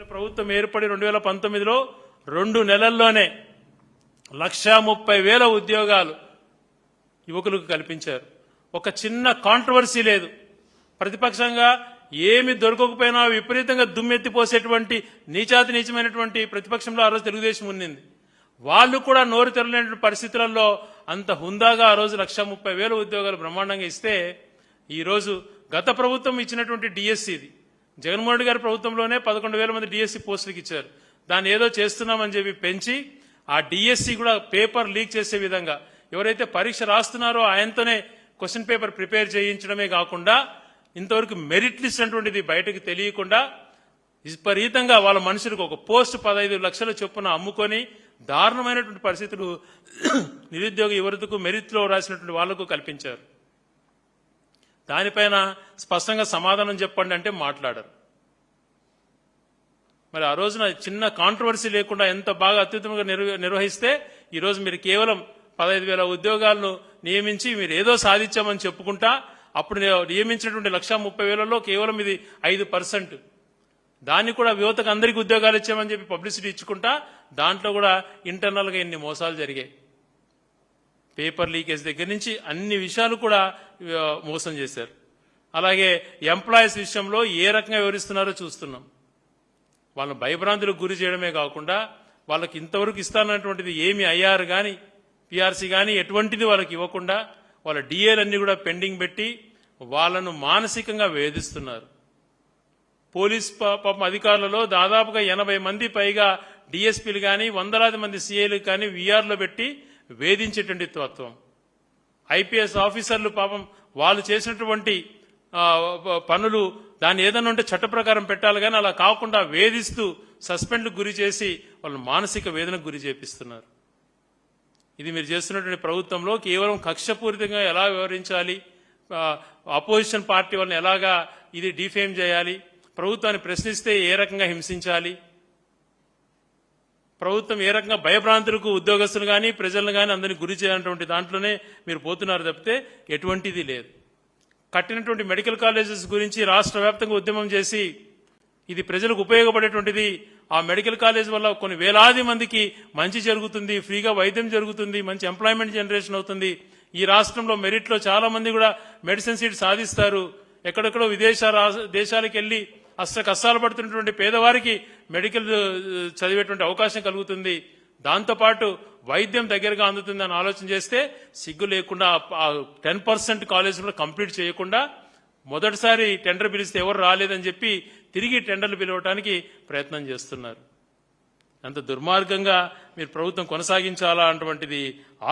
ప్రభుత్వం ఏర్పడి 2019లో 2 నెలల్లోనే 1,30,000 ఉద్యోగాలు యువకులకు కల్పించారు. ఒక చిన్న కాంట్రవర్సీ లేదు. ప్రతిపక్షంగా ఏమి దొరకకపోయినా విపరీతంగా దుమ్మెత్తిపోసేటువంటి నీచాతి నీచమైనటువంటి ప్రతిపక్షంలో ఆ రోజు తెలుగుదేశం ఉన్నింది. వాళ్ళు కూడా నోరు తెరలేని పరిస్థితులలో అంత హుందాగా ఆ రోజు 1,30,000 ఉద్యోగాలు బ్రహ్మాండంగా ఇస్తే ఈ రోజు గత ప్రభుత్వం ఇచ్చినటువంటి డిఎస్సిది జగన్మోహన్ రెడ్డి గారి ప్రభుత్వంలోనే 11,000 మంది డిఎస్సి పోస్టులకు ఇచ్చారు. దాన్ని ఏదో చేస్తున్నామని చెప్పి పెంచి ఆ డిఎస్సి కూడా పేపర్ లీక్ చేసే విధంగా ఎవరైతే పరీక్ష రాస్తున్నారో ఆయనతోనే క్వశ్చన్ పేపర్ ప్రిపేర్ చేయించడమే కాకుండా ఇంతవరకు మెరిట్ లిస్ట్ అటువంటిది బయటకు తెలియకుండా విపరీతంగా వాళ్ళ మనుషులకు ఒక పోస్ట్ 15 లక్షల చొప్పున అమ్ముకొని దారుణమైనటువంటి పరిస్థితులు నిరుద్యోగ యువతకు మెరిట్లో రాసినటువంటి వాళ్లకు కల్పించారు. దానిపైన స్పష్టంగా సమాధానం చెప్పండి అంటే మాట్లాడరు. మరి ఆ రోజున చిన్న కాంట్రవర్సీ లేకుండా ఎంత బాగా అత్యుత్తమంగా నిర్వహిస్తే ఈరోజు మీరు కేవలం 15,000 ఉద్యోగాలను నియమించి మీరు ఏదో సాధించామని చెప్పుకుంటా అప్పుడు నియమించినటువంటి 1,30,000లో కేవలం ఇది 5%. దాన్ని కూడా యువతకు అందరికీ ఉద్యోగాలు ఇచ్చామని చెప్పి పబ్లిసిటీ ఇచ్చుకుంటా దాంట్లో కూడా ఇంటర్నల్ గా ఎన్ని మోసాలు జరిగాయి. పేపర్ లీకేజ్ దగ్గర నుంచి అన్ని విషయాలు కూడా మోసం చేశారు. అలాగే ఎంప్లాయీస్ విషయంలో ఏ రకంగా వివరిస్తున్నారో చూస్తున్నాం. వాళ్ళని భయభ్రాంతులకు గురి చేయడమే కాకుండా వాళ్ళకి ఇంతవరకు ఇస్తానటువంటిది ఏమి ఐఆర్ కానీ పిఆర్సీ కానీ ఎటువంటిది వాళ్ళకి ఇవ్వకుండా వాళ్ళ డిఏలన్నీ కూడా పెండింగ్ పెట్టి వాళ్ళను మానసికంగా వేధిస్తున్నారు. పోలీస్ పాపం అధికారులలో దాదాపుగా 80 మంది పైగా డిఎస్పీలు కానీ వందలాది మంది సిఐలు కానీ వీఆర్లో పెట్టి వేధించేటువంటి తత్వం. ఐపీఎస్ ఆఫీసర్లు పాపం వాళ్ళు చేసినటువంటి పనులు దాన్ని ఏదైనా ఉంటే చట్ట ప్రకారం పెట్టాలి కానీ అలా కాకుండా వేధిస్తూ సస్పెండ్కు గురి చేసి వాళ్ళని మానసిక వేదనకు గురి చేపిస్తున్నారు. ఇది మీరు చేస్తున్నటువంటి ప్రభుత్వంలో కేవలం కక్షపూరితంగా ఎలా వ్యవహరించాలి, అపోజిషన్ పార్టీ వాళ్ళని ఎలాగా ఇది డిఫేమ్ చేయాలి, ప్రభుత్వాన్ని ప్రశ్నిస్తే ఏ రకంగా హింసించాలి, ప్రభుత్వం ఏ రకంగా భయభ్రాంతులకు ఉద్యోగస్తులు కానీ ప్రజలను కానీ అందరినీ గురి చేయాలన్నటువంటి దాంట్లోనే మీరు పోతున్నారు తప్పితే ఎటువంటిది లేదు. కట్టినటువంటి మెడికల్ కాలేజెస్ గురించి రాష్ట్ర వ్యాప్తంగా ఉద్యమం చేసి ఇది ప్రజలకు ఉపయోగపడేటువంటిది, ఆ మెడికల్ కాలేజ్ వల్ల కొన్ని వేలాది మందికి మంచి జరుగుతుంది, ఫ్రీగా వైద్యం జరుగుతుంది, మంచి ఎంప్లాయ్మెంట్ జనరేషన్ అవుతుంది. ఈ రాష్ట్రంలో మెరిట్లో చాలా మంది కూడా మెడిసిన్ సీట్ సాధిస్తారు. ఎక్కడెక్కడో దేశాలకు వెళ్లి అష్ట కష్టాలు పడుతున్నటువంటి పేదవారికి మెడికల్ చదివేటువంటి అవకాశం కలుగుతుంది. దాంతోపాటు వైద్యం దగ్గరగా అందుతుందని ఆలోచన చేస్తే సిగ్గు లేకుండా 10% కాలేజీలో కంప్లీట్ చేయకుండా మొదటిసారి టెండర్ పిలిస్తే ఎవరు రాలేదని చెప్పి తిరిగి టెండర్లు పిలవడానికి ప్రయత్నం చేస్తున్నారు. అంత దుర్మార్గంగా మీరు ప్రభుత్వం కొనసాగించాలా అన్నటువంటిది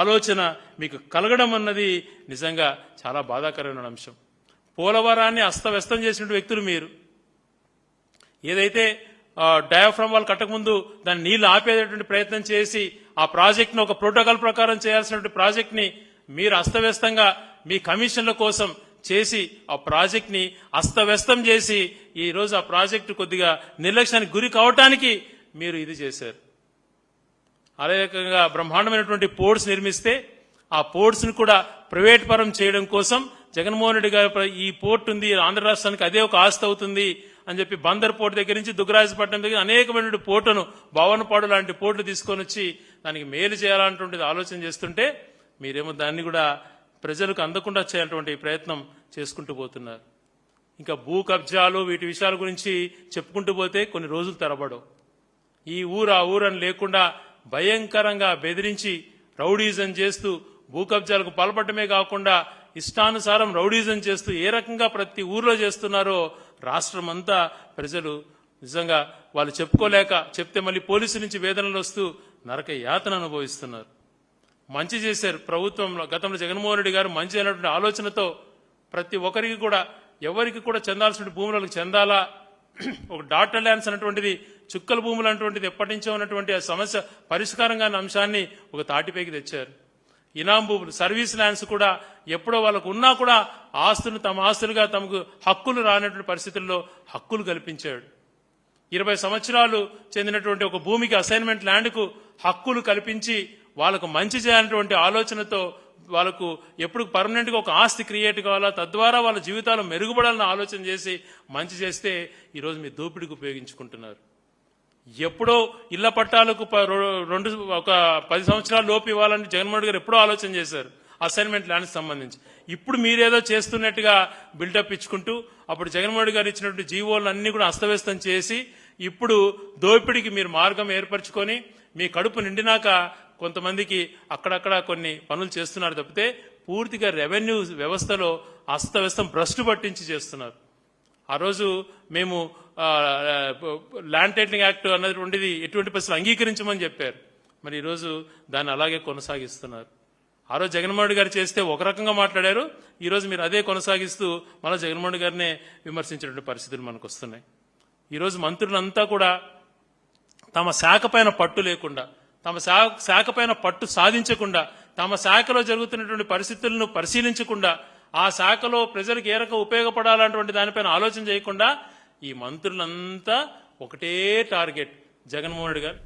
ఆలోచన మీకు కలగడం అన్నది నిజంగా చాలా బాధాకరమైన అంశం. పోలవరాన్ని అస్తవ్యస్తం చేసిన వ్యక్తులు మీరు. ఏదైతే డయాఫ్రామ్ వాళ్ళు కట్టకముందు దాన్ని నీళ్లు ఆపేటటువంటి ప్రయత్నం చేసి ఆ ప్రాజెక్టును ఒక ప్రోటోకాల్ ప్రకారం చేయాల్సినటువంటి ప్రాజెక్ట్ని మీరు అస్తవ్యస్తంగా మీ కమిషన్ల కోసం చేసి ఆ ప్రాజెక్ట్ ని అస్తవ్యస్తం చేసి ఈ రోజు ఆ ప్రాజెక్టు కొద్దిగా నిర్లక్ష్యానికి గురి కావటానికి మీరు ఇది చేశారు. అదే రకంగా బ్రహ్మాండమైనటువంటి పోర్ట్స్ నిర్మిస్తే ఆ పోర్ట్స్ ను కూడా ప్రైవేట్ పరం చేయడం కోసం జగన్మోహన్ రెడ్డి గారు ఈ పోర్ట్ ఉంది ఆంధ్ర రాష్ట్రానికి అదే ఒక ఆస్తి అవుతుంది అని చెప్పి బందర్ పోర్టు దగ్గర నుంచి దుగ్గరాజపట్నం దగ్గర అనేకమైనటువంటి పోర్టును భావనపాడు లాంటి పోర్టులు తీసుకొని వచ్చి దానికి మేలు చేయాలన్నటువంటిది ఆలోచన చేస్తుంటే మీరేమో దాన్ని కూడా ప్రజలకు అందకుండా చేయాలటువంటి ప్రయత్నం చేసుకుంటూ పోతున్నారు. ఇంకా భూ కబ్జాలు వీటి విషయాల గురించి చెప్పుకుంటూ పోతే కొన్ని రోజులు తరబడవు. ఈ ఊరు ఆ ఊరని లేకుండా భయంకరంగా బెదిరించి రౌడీజం చేస్తూ భూ కబ్జాలకు పాల్పడమే కాకుండా ఇష్టానుసారం రౌడీజం చేస్తూ ఏ రకంగా ప్రతి ఊర్లో చేస్తున్నారో రాష్ట్రం అంతా ప్రజలు నిజంగా వాళ్ళు చెప్పుకోలేక చెప్తే మళ్ళీ పోలీసు నుంచి వేదనలు వస్తూ నరక యాతన అనుభవిస్తున్నారు. మంచి చేశారు ప్రభుత్వంలో గతంలో జగన్మోహన్ రెడ్డి గారు మంచి అయినటువంటి ఆలోచనతో ప్రతి ఒక్కరికి కూడా ఎవరికి కూడా చెందాల్సిన భూములకు చెందాలా, ఒక డాటర్ ల్యాండ్స్ అన్నటువంటిది చుక్కల భూములు అన్నటువంటిది ఎప్పటి నుంచో ఉన్నటువంటి ఆ సమస్య పరిష్కారంగా అంశాన్ని ఒక తాటిపైకి తెచ్చారు. ఇనాం భూములు సర్వీస్ ల్యాండ్స్ కూడా ఎప్పుడో వాళ్ళకు ఉన్నా కూడా ఆస్తులు తమ ఆస్తులుగా తమకు హక్కులు రానటువంటి పరిస్థితుల్లో హక్కులు కల్పించాడు. 20 సంవత్సరాలు చెందినటువంటి ఒక భూమికి అసైన్మెంట్ ల్యాండ్కు హక్కులు కల్పించి వాళ్ళకు మంచి చేయాలనేటువంటి ఆలోచనతో వాళ్ళకు ఎప్పుడు పర్మనెంట్ గా ఒక ఆస్తి క్రియేట్ కావాలా, తద్వారా వాళ్ళ జీవితాలు మెరుగుపడాలని ఆలోచన చేసి మంచి చేస్తే ఈరోజు మీ దోపిడీకి ఉపయోగించుకుంటున్నారు. ఎప్పుడో ఇళ్ల పట్టాలకు ఒక 10 సంవత్సరాల లోపు ఇవ్వాలని జగన్మోహన్ రెడ్డి గారు ఎప్పుడో ఆలోచన చేశారు అసైన్మెంట్ ల్యాండ్కి సంబంధించి. ఇప్పుడు మీరేదో చేస్తున్నట్టుగా బిల్డప్ ఇచ్చుకుంటూ అప్పుడు జగన్మోహన్ రెడ్డి గారు ఇచ్చినటువంటి జీవోలను అన్ని కూడా అస్తవ్యస్తం చేసి ఇప్పుడు దోపిడీకి మీరు మార్గం ఏర్పరచుకొని మీ కడుపు నిండినాక కొంతమందికి అక్కడక్కడ కొన్ని పనులు చేస్తున్నారు తప్పితే పూర్తిగా రెవెన్యూ వ్యవస్థలో అస్తవ్యస్తం భ్రష్టు పట్టించి చేస్తున్నారు. ఆ రోజు మేము ల్యాండ్ టైటిలింగ్ యాక్ట్ అన్నటువంటిది ఎటువంటి పరిస్థితులు అంగీకరించమని చెప్పారు. మరి ఈరోజు దాన్ని అలాగే కొనసాగిస్తున్నారు. ఆ రోజు జగన్మోహన్ రెడ్డి గారు చేస్తే ఒక రకంగా మాట్లాడారు, ఈరోజు మీరు అదే కొనసాగిస్తూ మళ్ళీ జగన్మోహన్ రెడ్డి గారినే విమర్శించేటువంటి పరిస్థితులు మనకు వస్తున్నాయి. ఈరోజు మంత్రులంతా కూడా తమ శాఖ పైన పట్టు లేకుండా, తమ శాఖ పైన పట్టు సాధించకుండా, తమ శాఖలో జరుగుతున్నటువంటి పరిస్థితులను పరిశీలించకుండా, ఆ శాఖలో ప్రజలకు ఏ రకంగా ఉపయోగపడాలన్నటువంటి దానిపైన ఆలోచన చేయకుండా ఈ మంత్రులంతా ఒకటే టార్గెట్, జగన్మోహన్ రెడ్డి గారు